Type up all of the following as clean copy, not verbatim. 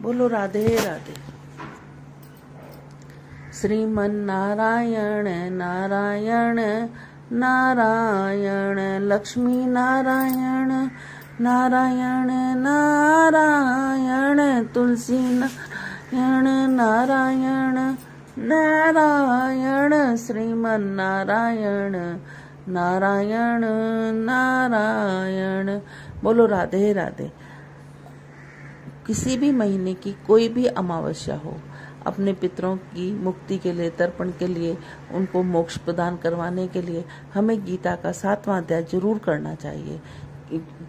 बोलो राधे राधे। श्रीमन नारायण नारायण नारायण, लक्ष्मी नारायण नारायण नारायण, तुलसी नारायण नारायण नारायण, श्रीमन नारायण नारायण नारायण। बोलो राधे राधे। किसी भी महीने की कोई भी अमावस्या हो, अपने पितरों की मुक्ति के लिए, तर्पण के लिए, उनको मोक्ष प्रदान करवाने के लिए हमें गीता का 7वां अध्याय जरूर करना चाहिए।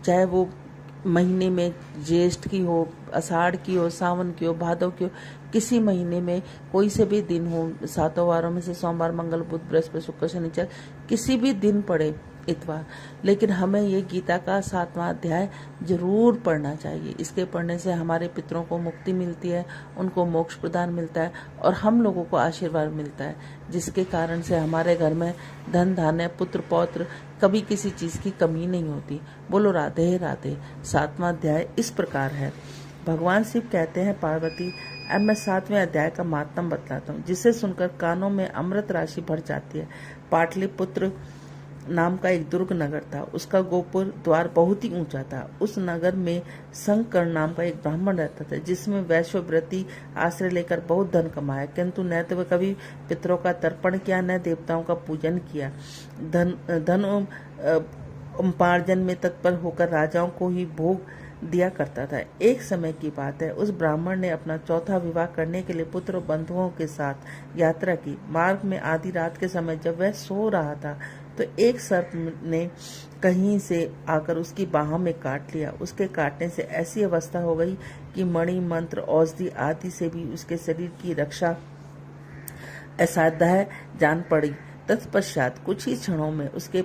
चाहे वो महीने में ज्येष्ठ की हो, आषाढ़ की हो, सावन की हो, भादव की हो, किसी महीने में कोई से भी दिन हो, 7 वारों में से सोमवार, मंगल, बुध, बृहस्पति, शुक्र, शनिचर, किसी भी दिन पड़े, इतवार, लेकिन हमें ये गीता का 7वां अध्याय जरूर पढ़ना चाहिए। इसके पढ़ने से हमारे पितरों को मुक्ति मिलती है, उनको मोक्ष प्रदान मिलता है और हम लोगों को आशीर्वाद मिलता है, जिसके कारण से हमारे घर में धन धान्य, पुत्र पौत्र, कभी किसी चीज की कमी नहीं होती। बोलो राधे राधे। 7वां अध्याय इस प्रकार है। भगवान शिव कहते हैं, पार्वती अब मैं 7वें अध्याय का महात्म बतलाता हूँ, जिसे सुनकर कानों में अमृत राशि भर जाती है। पाटलिपुत्र नाम का एक दुर्ग नगर था। उसका गोपुर द्वार बहुत ही ऊंचा था। उस नगर में संकर्ण नाम का एक ब्राह्मण रहता था, जिसमें वैश्यव्रती आश्रय लेकर बहुत धन कमाया, किंतु न तो कभी पितरों का तर्पण किया, न देवताओं का पूजन किया। धन उपार्जन में तत्पर होकर राजाओं को ही भोग दिया करता था। एक समय की बात है, उस ब्राह्मण ने अपना 4था विवाह करने के लिए पुत्र बंधुओं के साथ यात्रा की। मार्ग में आधी रात के समय जब वह सो रहा था, तो एक सर्प ने कहीं से आकर उसकी बाह में काट लिया। उसके काटने से ऐसी अवस्था हो गई कि मणि, मंत्र, औषधि आदि से भी उसके शरीर की रक्षा असाध्य जान पड़ी। तत्पश्चात कुछ ही क्षणों में उसके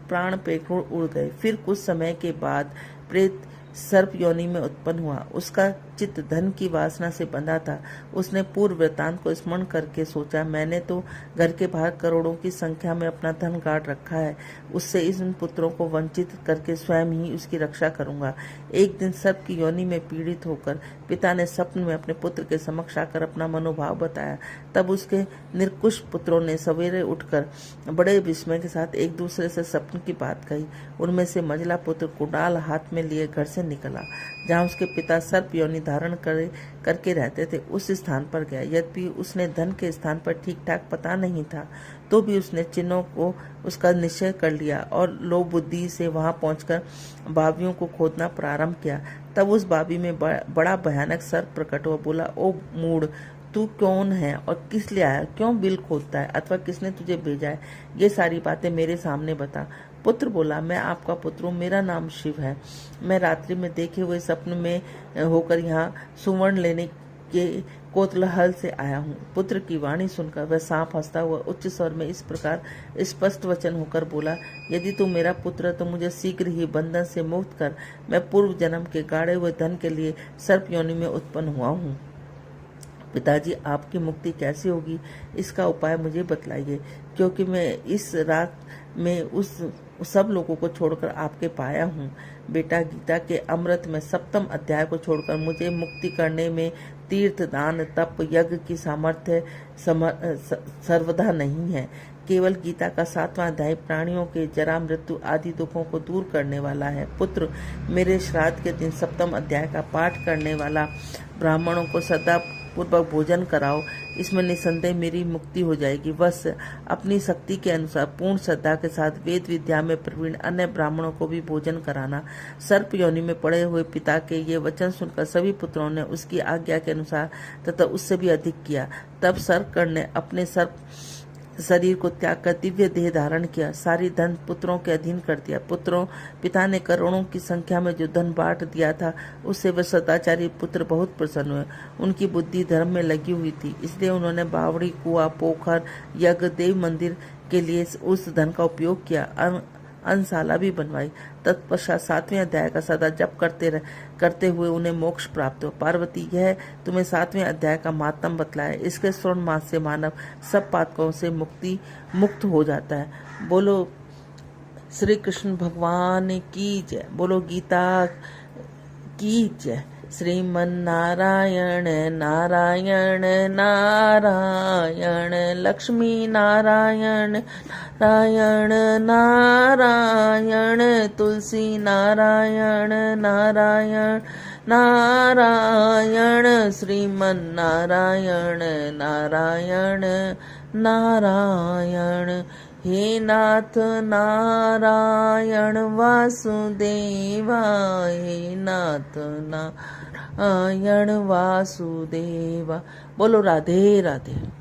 प्राण पेखुड़ उड़ गए। फिर कुछ समय के बाद प्रेत सर्प योनि में उत्पन्न हुआ। उसका चित्त धन की वासना से बंधा था। उसने पूर्व वृत्तांत को स्मरण करके सोचा, मैंने तो घर के बाहर करोड़ों की संख्या में अपना धन गाड़ रखा है, उससे इन पुत्रों को वंचित करके स्वयं ही उसकी रक्षा करूंगा। एक दिन सर्प की योनि में पीड़ित होकर पिता ने स्वप्न में अपने पुत्र के समक्ष आकर अपना मनोभाव बताया। तब उसके निर्कुश पुत्रों ने सवेरे उठकर बड़े विस्मय के साथ एक दूसरे से स्वप्न की बात कही। उनमें से मंझला पुत्र कुडाल हाथ में लिए घर से निकला, जहाँ उसके पिता सर्प योनि धारण करके रहते थे, उस स्थान पर गया। यद्यपि उसने धन के स्थान पर ठीक ठाक पता नहीं था, तो भी उसने चिन्हों को उसका निश्चय कर लिया और लोभ बुद्धि से वहां पहुंचकर बावियों को खोदना प्रारंभ किया। तब उस बावी में बड़ा भयानक सर्प प्रकट हुआ। बोला, ओ मूढ़, तू कौन है और किस लिए आया? क्यों बिल खोदता है? अथवा किसने तुझे भेजा है? ये सारी बातें मेरे सामने बता। पुत्र बोला, मैं आपका पुत्र हूँ, मेरा नाम शिव है। मैं रात्रि में देखे हुए स्वप्न में होकर यहाँ सुवर्ण लेने के कोतूहल से आया हूँ। पुत्र की वाणी सुनकर वह सांप हंसता हुआ उच्च स्वर में इस प्रकार स्पष्ट वचन होकर बोला, यदि तू मेरा पुत्र है तो मुझे शीघ्र ही बंधन से मुक्त कर। मैं पूर्व जन्म के गाड़े हुए धन के लिए सर्प योनि में उत्पन्न हुआ हूँ। पिताजी, आपकी मुक्ति कैसे होगी, इसका उपाय मुझे बतलाइए, क्योंकि मैं इस रात में उस सब लोगों को छोड़कर आपके पाया हूँ। बेटा, गीता के अमृत में 7वें अध्याय को छोड़कर मुझे मुक्ति करने में तीर्थ, दान, तप, यज्ञ की सामर्थ्य सर्वदा नहीं है। केवल गीता का 7वां अध्याय प्राणियों के जरा, मृत्यु आदि दुखों को दूर करने वाला है। पुत्र, मेरे श्राद्ध के दिन 7वें अध्याय का पाठ करने वाला ब्राह्मणों को सदा पूर्वक भोजन कराओ, इसमें निसंदेह मेरी मुक्ति हो जाएगी। बस अपनी शक्ति के अनुसार पूर्ण श्रद्धा के साथ वेद विद्या में प्रवीण अन्य ब्राह्मणों को भी भोजन कराना। सर्प योनि में पड़े हुए पिता के ये वचन सुनकर सभी पुत्रों ने उसकी आज्ञा के अनुसार तथा उससे भी अधिक किया। तब सर्पकर्ण ने अपने सर्प शरीर को त्याग कर दिव्य देह धारण किया, सारी धन पुत्रों के अधीन कर दिया। पिता ने करोड़ों की संख्या में जो धन बांट दिया था, उससे वे सदाचारी पुत्र बहुत प्रसन्न हुए। उनकी बुद्धि धर्म में लगी हुई थी, इसलिए उन्होंने बावड़ी, कुआं, पोखर, यज्ञ, देव मंदिर के लिए उस धन का उपयोग किया। अन्नशाला भी बनवाई। तत्पश्चात 7वें अध्याय का सदा जप करते हुए उन्हें मोक्ष प्राप्त हो। पार्वती, यह तुम्हें 7वें अध्याय का महात्म बतलाया। इसके श्रवण मास से मानव सब पातकों से मुक्त हो जाता है। बोलो श्री कृष्ण भगवान की जय। बोलो गीता की जय। श्रीमन्नारायण नारायण नारायण, लक्ष्मी नारायण नारायण नारायण, तुलसी नारायण नारायण नारायण, श्रीमन्नारायण नारायण नारायण। हे नाथ नारायण वासुदेवा, हे नाथ नारायण वासुदेवा। बोलो राधे राधे।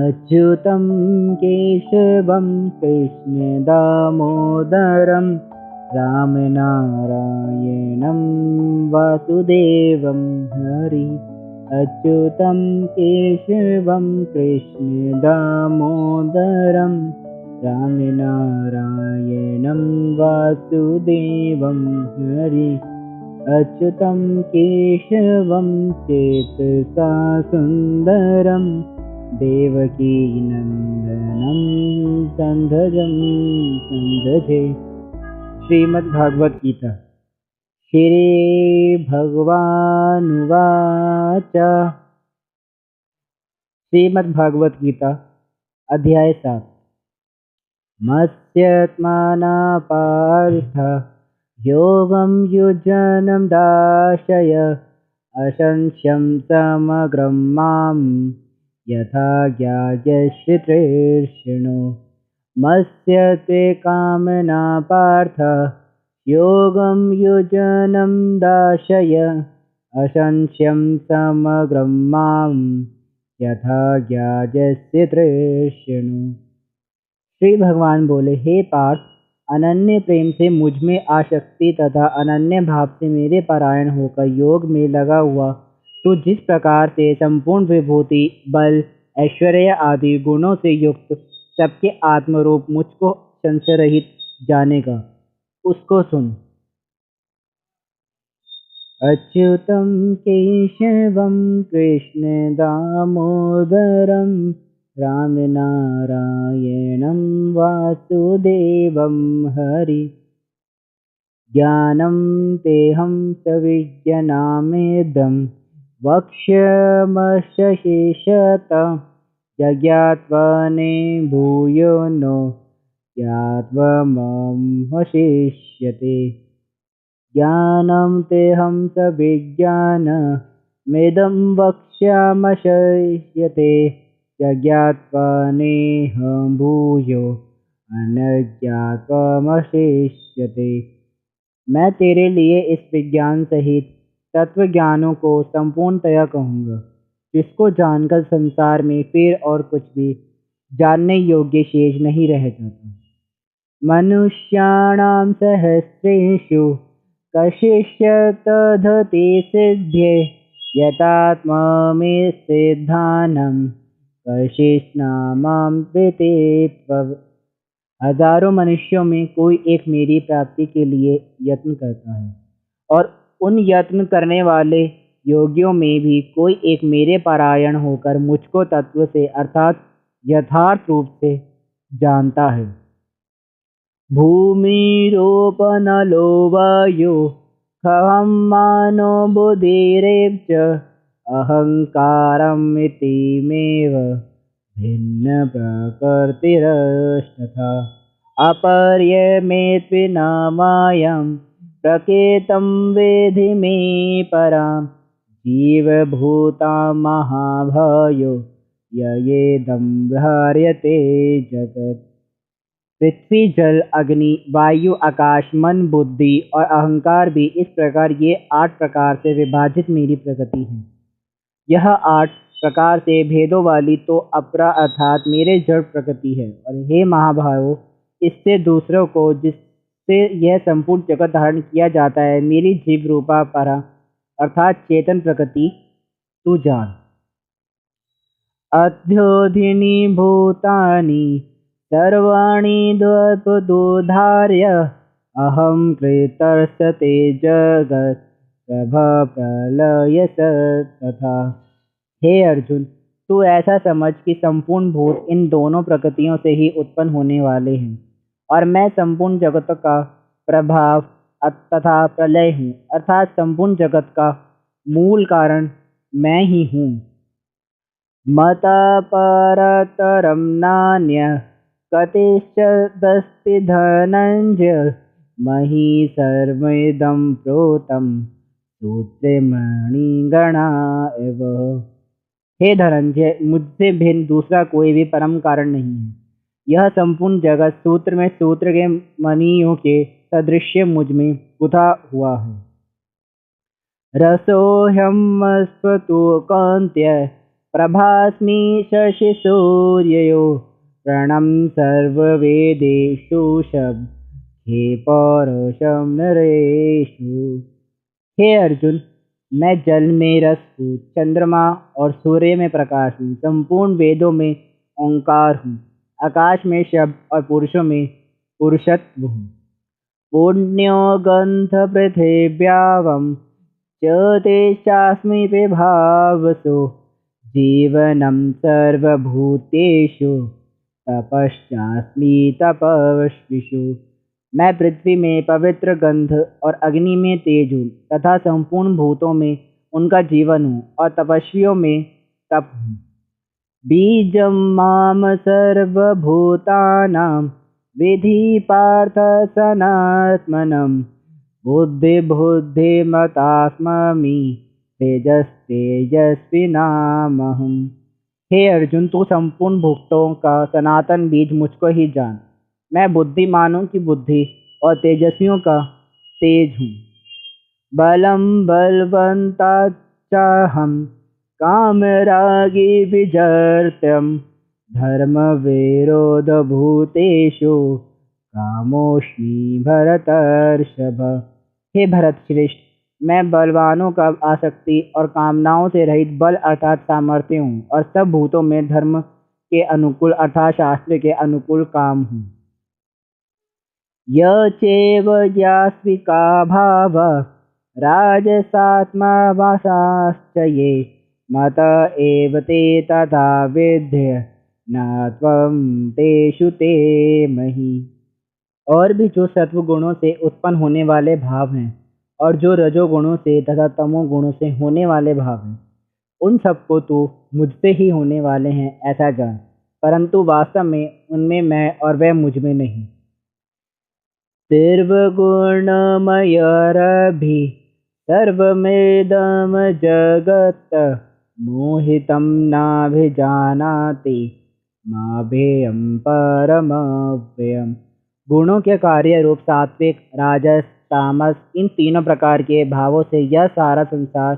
अच्युतं केशवं कृष्णदामोदरं रामनारायणं वासुदेवं हरि। अच्युतं केशवं कृष्णदामोदरं रामनारायणं वासुदेवं हरि। अच्युतं केशवं चेतसा सुन्दरं देवकी नंदनं संधजे। श्रीमद्भागवत गीता। श्री भगवानुवाच। श्रीमद्भागवत गीता अध्याय 7। मत्स्यत्माना पार्थ योगं युजनं दाशय, असंख्यं समग्रं माम् यथा ज्ञायश्चितृष्णो। मत्स्य ते कामना पार्थ योगं युजनं दाशय, असंख्यं समग्रं मां यथा ज्ञायश्चितृष्णो। श्री भगवान बोले, हे पार्थ, अनन्य प्रेम से मुझ में आसक्ति तथा अनन्य भाव से मेरे परायण होकर योग में लगा हुआ तो जिस प्रकार से संपूर्ण विभूति, बल, ऐश्वर्य आदि गुणों से युक्त सबके आत्मरूप मुझको संशय रहित जानेगा, उसको सुन। अच्युतं केशवं कृष्ण दामोदरं रामनारायणं वासुदेवं हरि। ज्ञानं तेहं सविज्ञानमेदं वक्ष्यमशेषत, यज्ञात्वने भूयो नो ज्ञात्वमवशिष्यते। ज्ञानं तेहं सविज्ञानमेदं वक्ष्यामशेष्यते, यज्ञात्वनेहं भूयो अनज्ञात्वमशेष्यते। मैं तेरे लिए इस विज्ञान सहित तत्व ज्ञानों को संपूर्णतया कहूँगा, जिसको जानकर संसार में फिर और कुछ भी जानने योग्य शेष नहीं रह जाता। मनुष्याणां सहस्रेषु कश्चित् तदधति सिद्ध्ये, यतात्मामे सिद्धानं कश्चिन्मां विदित्व। हजारों मनुष्यों में कोई एक मेरी प्राप्ति के लिए यत्न करता है, और उन यत्न करने वाले योगियों में भी कोई एक मेरे पारायण होकर मुझको तत्व से अर्थात यथार्थ रूप से जानता है। भूमिरोपनलो वायु खं मानो बुद्धिरेव अहंकारम् इति मेव भिन्न प्रकृतिरस्तथा। अपर्यमेत्विनामायं प्रकृतं वेधि मे परां, जीवभूता महाभयो ययेदं भ्रार्यते जगत्। पृथ्वी, जल, अग्नि, वायु, आकाश, मन, बुद्धि और अहंकार भी इस प्रकार ये 8 प्रकार से विभाजित मेरी प्रकृति है। यह 8 प्रकार से भेदों वाली तो अपरा अर्थात मेरे जड़ प्रकृति है। और हे महाभावों, इससे दूसरों को जिससे यह संपूर्ण जगत धारण किया जाता है, मेरी जीव रूपा परा अर्थात चेतन प्रकृति तू जान। अध्योधिनी भूतानि सर्वाणि द्वैतदोधार्य अहं कृतर्षते जगत् प्रभः प्रलय तथा। हे अर्जुन, तू ऐसा समझ कि संपूर्ण भूत इन दोनों प्रकृतियों से ही उत्पन्न होने वाले हैं और मैं संपूर्ण जगत का प्रभाव तथा प्रलय हूँ, अर्थात संपूर्ण जगत का मूल कारण मैं ही हूँ। मतः परतरं नान्यः कतिचिदस्ति धनञ्जय, मयि सर्वमिदं प्रोतं सूत्रे मणिगणा एव। हे धनंजय, मुझसे भिन्न दूसरा कोई भी परम कारण नहीं है। यह संपूर्ण जगत सूत्र में सूत्र के मणियों के सदृश्य मुझ में गुथा हुआ है। रसोऽह्यमस्वतु कौन्तेय, प्रभास्मि शशिसूर्ययोः, प्रणं सर्ववेदेषु शब्दे पौरुषं नरेषु। हे अर्जुन, मैं जल में रस हूँ, चंद्रमा और सूर्य में प्रकाश हूँ, संपूर्ण वेदों में ओंकार हूँ, आकाश में शब्द और पुरुषों में पुरुषत्व हूँ। पुण्यो गंध पृथिव्यावम च तेषास्मि विभावसो, जीवनं सर्वभूतेषु तपश्चास्मि तपस्विषु। मैं पृथ्वी में पवित्र गंध और अग्नि में तेज हूँ तथा संपूर्ण भूतों में उनका जीवन हूँ और तपस्वियों में तप हूँ। बीजं माम सर्वभूतानां विधि पार्थ सनात्मनं, बुद्धिमतास्मि तेजस्विनामहम्। हे अर्जुन, तू संपूर्ण भूतों का सनातन बीज मुझको ही जान। मैं बुद्धिमानों की बुद्धि और तेजस्वियों का तेज हूँ। बलम बलवंताचाहम कामरागी विजर्त्यम, धर्म विरोध भूतेषु कामोष्मि भरतर्षभ। हे भरत श्रेष्ठ, मैं बलवानों का आसक्ति और कामनाओं से रहित बल अर्थात सामर्थ्य हूँ और सब भूतों में धर्म के अनुकूल अर्थात शास्त्र के अनुकूल काम हूँ। य चैव यास्विका भाव राजसात्मा वासाश्च ये, मत एव ते तथा विद्य न त्वं तेषु ते महि। और भी जो सत्व गुणों से उत्पन्न होने वाले भाव हैं और जो रजोगुणों से तथा तमो गुणों से होने वाले भाव हैं, उन सबको तो मुझसे ही होने वाले हैं ऐसा जान, परंतु वास्तव में उनमें मैं और वह मुझ में नहीं। सर्वगुणमयरभि सर्वमेदं जगत्, मोहितं नाभिजानाति माभेयं परमव्ययम्। गुणों के कार्य रूप सात्विक, राजस, तामस, इन तीनों प्रकार के भावों से यह सारा संसार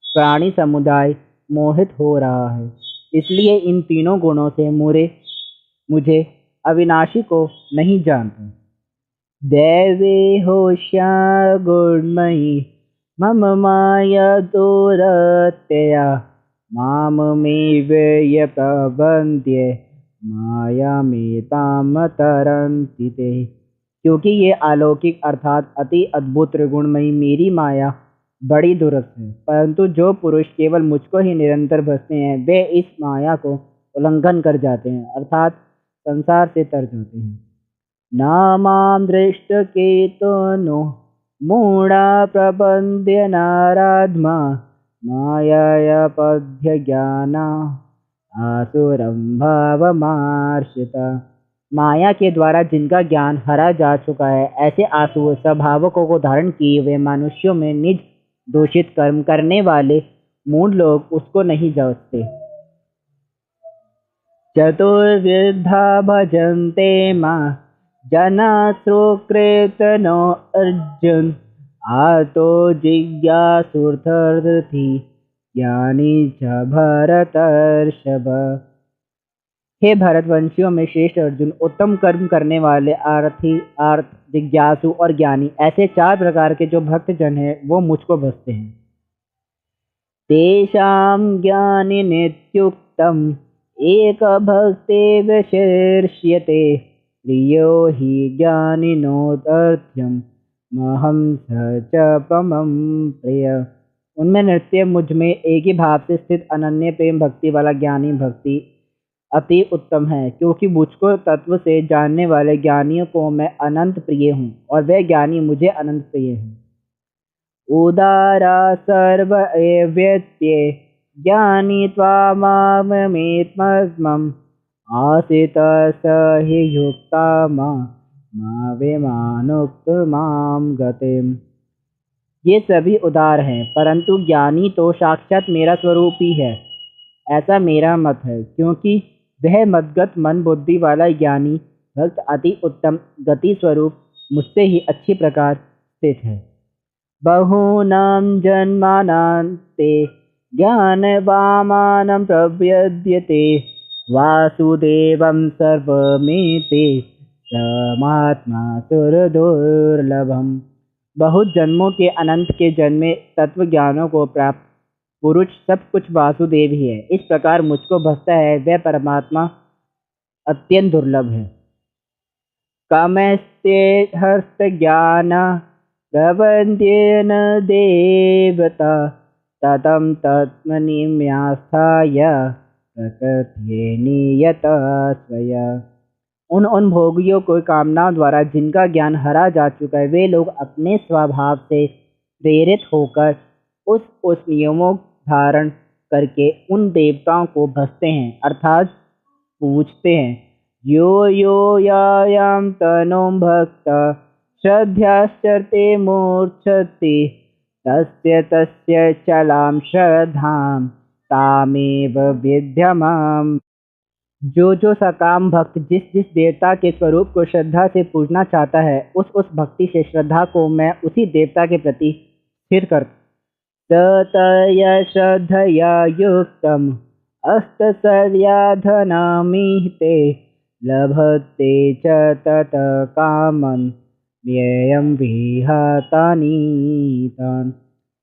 प्राणी समुदाय मोहित हो रहा है। इसलिए इन तीनों गुणों से मुझे अविनाशी को नहीं जानता। दैवे होष्या गुणमयी मम माया दुरत्यया, माममेव ये प्रबन्ध्य मायामेतां तरन्ति ते। क्योंकि ये अलौकिक अर्थात अति अद्भुत त्रिगुणमयी मेरी माया बड़ी दुरस्त है, परंतु जो पुरुष केवल मुझको ही निरंतर भजते हैं वे इस माया को उल्लंघन कर जाते हैं अर्थात संसार से तर जाते हैं। नामां दृष्टकेतुनो मूढ़ा प्रपद्य नाराध्मा, मायापद्य ज्ञाना आसुरं भावमार्शिता। माया के द्वारा जिनका ज्ञान हरा जा चुका है, ऐसे आसुर स्वभावकों को धारण किए हुए मनुष्यों में निज दूषित कर्म करने वाले मूढ़ लोग उसको नहीं जांचते। चतुर्विधा भजन्ते मां जना सुकृतनो अर्जुन, आतो जिज्ञासुर्थी ज्ञानी च भरतर्षभ। हे भरतवंशियों में श्रेष्ठ अर्जुन, उत्तम कर्म करने वाले आर्थी, आर्थ, जिज्ञासु और ज्ञानी, ऐसे चार प्रकार के जो भक्त जन हैं वो मुझको भजते हैं। तेषां ज्ञानि नित्युक्तम् एक भक्ति विशिष्यते, प्रियो हि ज्ञानिनोदर्थ्यं महं स च परमं प्रिय। उनमें नृत्य मुझ में एक ही भाव से स्थित अनन्य प्रेम भक्ति वाला ज्ञानी भक्ति अति उत्तम है, क्योंकि मुझको तत्व से जानने वाले ज्ञानियों को मैं अनंत प्रिय हूँ और वे ज्ञानी मुझे अनंत प्रिय हैं। उदारा सर्व एवेत्ये ज्ञानी त्वामाममेत्मस्मम् आसितः स हि युक्ता मावेमानुक्तमां गतिम्। ये सभी उदार हैं, परंतु ज्ञानी तो साक्षात मेरा स्वरूप ही है, ऐसा मेरा मत है, क्योंकि वह मदगत मन बुद्धि वाला ज्ञानी भक्त अति उत्तम गति स्वरूप मुझसे ही अच्छी प्रकार स्थित है। बहूनां जन्मानान्ते ज्ञानवामानं प्रव्यद्यते वासुदेवं सर्वमेते समात्मा सुरदुर्लभम। बहुत जन्मों के अनंत के जन्मे तत्व ज्ञानों को प्राप्त पुरुष सब कुछ वासुदेव ही है। इस प्रकार मुझको भजता है वह परमात्मा अत्यंत दुर्लभ है। कामस्ते हस्त ज्ञान प्रबंध्येन देवता ततं तत्मनिम्यास्थाय प्रकृत्येनियतः स्वया। उन भोगियों को कामनाओं द्वारा जिनका ज्ञान हरा जा चुका है, वे लोग अपने स्वभाव से प्रेरित होकर उस नियमों धारण करके उन देवताओं को भजते हैं, अर्थात पूजते हैं। यो यो यायां तनुं भक्त श्रद्धाश्चरते मूर्च्छति तस्य तस्य चलां श्रद्धां तामेव विद्यमाम्। जो सकाम भक्त जिस जिस देवता के स्वरूप को श्रद्धा से पूजना चाहता है, उस भक्ति से श्रद्धा को मैं उसी देवता के प्रति स्थिर करता। ततया श्रद्धया युक्तम् अस्तसर्याधनामीहते लभते च तत कामन् व्ययं विहतानीतान्।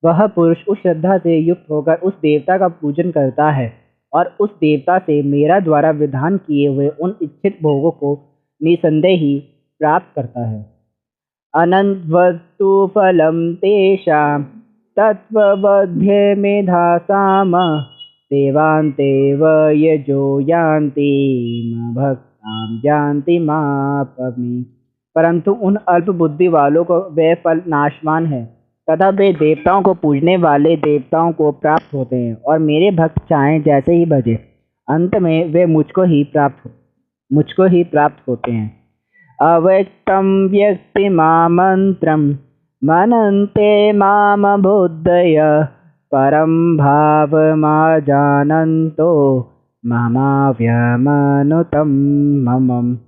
वह पुरुष उस श्रद्धा से युक्त होकर उस देवता का पूजन करता है और उस देवता से मेरा द्वारा विधान किए हुए उन इच्छित भोगों को निसंदेह ही प्राप्त करता है। अनंतवस्तु फलं तेषां तत्त्वबोध्ये मेधासाम देवान्तेव यजो यान्ति भक्तां जानति मापमि। परंतु उन अल्प बुद्धि वालों को वे फल नाशवान है तथा वे देवताओं को पूजने वाले देवताओं को प्राप्त होते हैं, और मेरे भक्त चाहें जैसे ही भजे अंत में वे मुझको ही प्राप्त होते हैं। अव्यक्तं व्यक्तिमामन्त्रं मनन्ते माम बुद्धय परं भावमाजानन्तो ममाव्यमनुतं मम।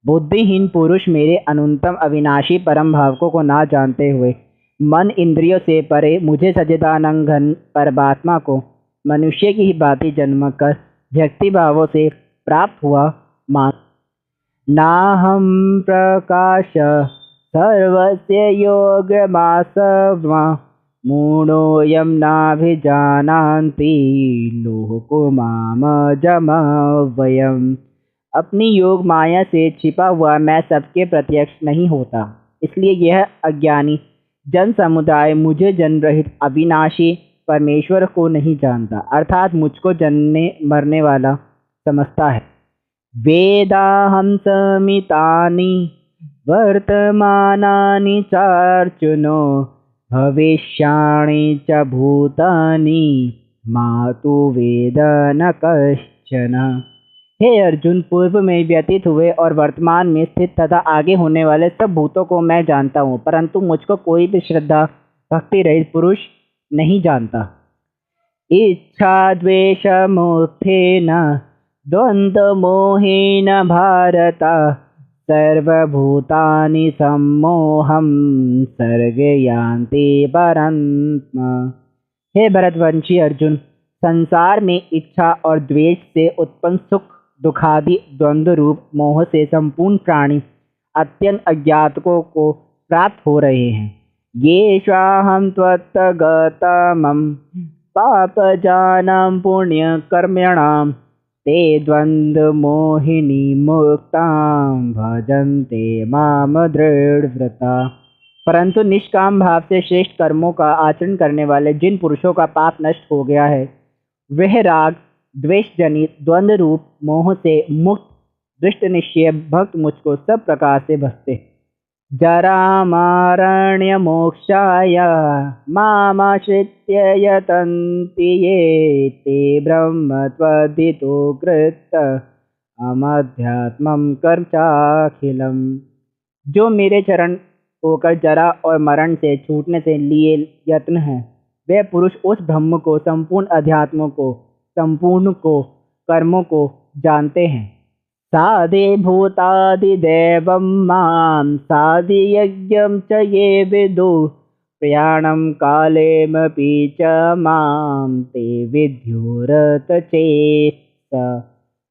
बुद्धिहीन पुरुष मेरे अनंतम अविनाशी परम भाव को ना जानते हुए मन इंद्रियों से परे मुझे सच्चिदानंद घन परमात्मा को मनुष्य की ही भांति जन्म कर भक्ति भावों से प्राप्त हुआ मान। नाहं प्रकाश सर्वस्य योगमासव मूढोऽयं नाभिजानाति लोको मामजमव्ययम्। अपनी योग माया से छिपा हुआ मैं सबके प्रत्यक्ष नहीं होता, इसलिए यह अज्ञानी जन समुदाय मुझे जन्म रहित अविनाशी परमेश्वर को नहीं जानता, अर्थात मुझको जन्मने मरने वाला समझता है। वेदाहं समितानि वर्तमानानि चार्जुनो भविष्याणि च भूतानि मातु वेद न कश्चन। हे अर्जुन, पूर्व में व्यतीत हुए और वर्तमान में स्थित तथा आगे होने वाले सब भूतों को मैं जानता हूँ, परंतु मुझको कोई भी श्रद्धा भक्ति रहित पुरुष नहीं जानता। इच्छा द्वेष मोहेन द्वंद्व मोहेन भारत सर्वभूतानि सम्मोहं सर्गे यान्ति परन्त्म। हे भरतवंशी अर्जुन, संसार में इच्छा और द्वेष से उत्पन्न सुख दुखादि द्वंद्व रूप मोह से संपूर्ण प्राणी अत्यंत अज्ञातकों को प्राप्त हो रहे हैं। ये स्वाहम त्वत्तगतमं पापजानं पुण्यकर्मणां ते द्वन्द्वमोहिनी मुक्तां भजन्ते माम दृढ़व्रता। परंतु निष्काम भाव से श्रेष्ठ कर्मों का आचरण करने वाले जिन पुरुषों का पाप नष्ट हो गया है, वह राग द्वेष जनित द्वंद्व रूप मोह से मुक्त दृष्ट निश्चय भक्त मुझको सब प्रकार से भजते। जरामारण्यमोक्षाय मामाश्रित्य यतन्ति ये ते ब्रह्म त्वदितो कृत अमध्यात्मं कर्म चाखिलम्। जो मेरे चरण होकर जरा और मरण से छूटने से लिए यत्न है, वे पुरुष उस ब्रह्म को, संपूर्ण अध्यात्म को, संपूर्ण को, कर्मों को जानते हैं। साधे भूतादिदेवं मां साधियज्ञं च ये विदु प्रयाणं कालेमपि च मां ते विद्युरतचेतसा।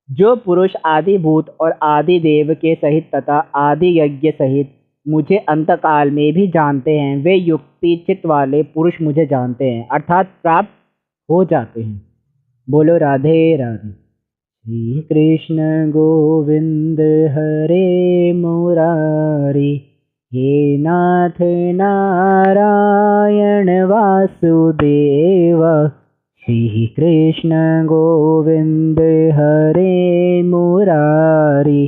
जो पुरुष आदि भूत और आदि देव के सहित तथा आदि यज्ञ सहित मुझे अंतकाल में भी जानते हैं, वे युक्ति चित्त वाले पुरुष मुझे जानते हैं, अर्थात प्राप्त हो जाते हैं। बोलो राधे राधे। श्री कृष्ण गोविंद हरे मुरारी, हे नाथ नारायण वासुदेव। श्री कृष्ण गोविंद हरे मुरारी,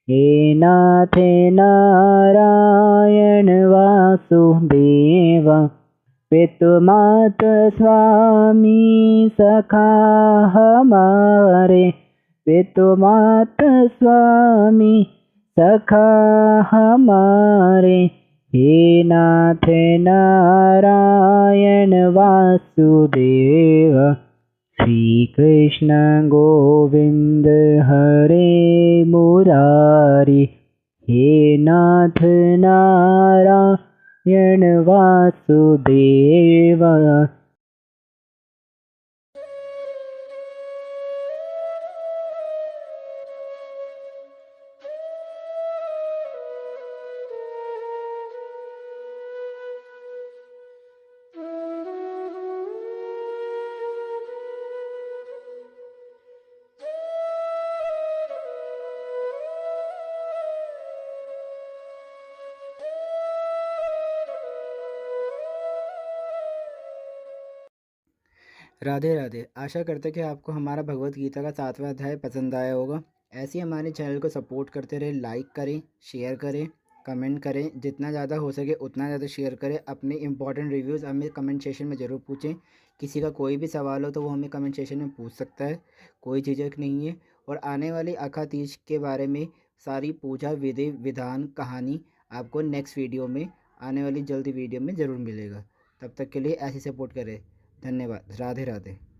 हे नाथ नारायण वासुदेव। पितुमात स्वामी सखा हमारे, पितुमात स्वामी सखा हमारे। हे नाथ नारायण वासुदेव। श्री कृष्ण गोविंद हरे मुरारी, हे नाथ नारायण वासुदेव। राधे राधे। आशा करते कि आपको हमारा भगवत गीता का 7वां अध्याय पसंद आया होगा। ऐसे ही हमारे चैनल को सपोर्ट करते रहे, लाइक करें, शेयर करें, कमेंट करें, जितना ज़्यादा हो सके उतना ज़्यादा शेयर करें। अपने इंपॉर्टेंट रिव्यूज़ हमें कमेंट सेशन में ज़रूर पूछें। किसी का कोई भी सवाल हो तो वो हमें कमेंट सेशन में पूछ सकता है, कोई झिझक नहीं है। और आने वाली अखातीज के बारे में सारी पूजा विधि विधान कहानी आपको नेक्स्ट वीडियो में, आने वाली जल्दी वीडियो में ज़रूर मिलेगा। तब तक के लिए ऐसे सपोर्ट करें। धन्यवाद। राधे राधे।